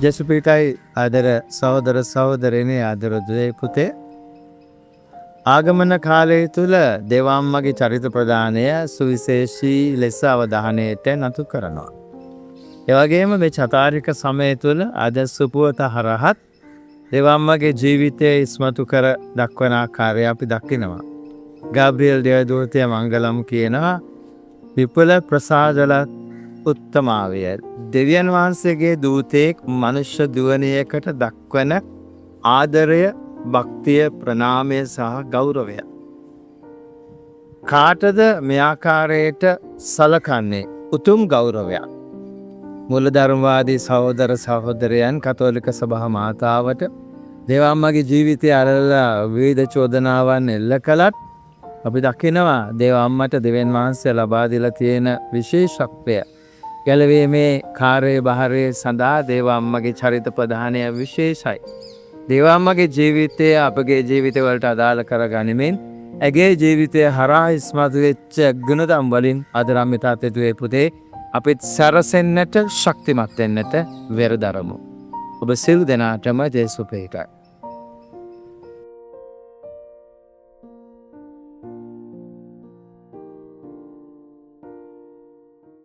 ජෙසුපීටයි ආදර සහෝදර සහෝදරයනේ ආදරදුවේ පුතේ. ආගමන කාලය තුළ දෙවම්මගේ චරිත ප්‍රදානය සුවිශේෂී ලෙස අවධානයට නතු කරනවා. එවගේම මේ චතාරික සමය තුළ අද සුපුවත හරහත් දෙවම්මගේ ජීවිතය ඉස්මතු කර දක්වන ආකාරය අපි දකිනවා. ගාබ්‍රියල් දේවදූතය මංගලම් කියනවා විපුල ප්‍රසාදලත් උත්තමාවය. දෙවියන් වහන්සේගේ දූතයෙක් මනුෂ්‍ය දුවනියකට දක්වන ආදරය, භක්තිය, ප්‍රණාමය සහ ගෞරවය. කාටද මේ ආකාරයට සලකන්නේ උතුම් ගෞරවයක්. මුලධර්මවාදී සහෝදර සහෝදරයන් කතෝලික සභා මාතාවට දෙවම්මගේ ජීවිතය අරලා විවිධ චෝදනාවන් එල්ල කළත් අපි දකිනවා දෙවම්මට දෙවියන් වහන්සේ ලබා දීලා තියෙන විශේෂත්වය. ගැලවීමේ කාර්යභාරය සඳහා දෙවම්මගේ චරිත ප්‍රදානය විශේෂයි. දෙවම්මගේ ජීවිතය අපගේ ජීවිතවලට අදාළ කරගනිමින් ඇගේ ජීවිතය හරහා ඉස්මතු වෙච්ච ගුණධම් වලින් අද රම්මිතාතෙතුවේ පුතේ අපිත් සැරසෙන්නට ශක්තිමත් වෙන්නට වෙරදරමු. ඔබ සියලු දෙනාටම ජේසුස් වේවා.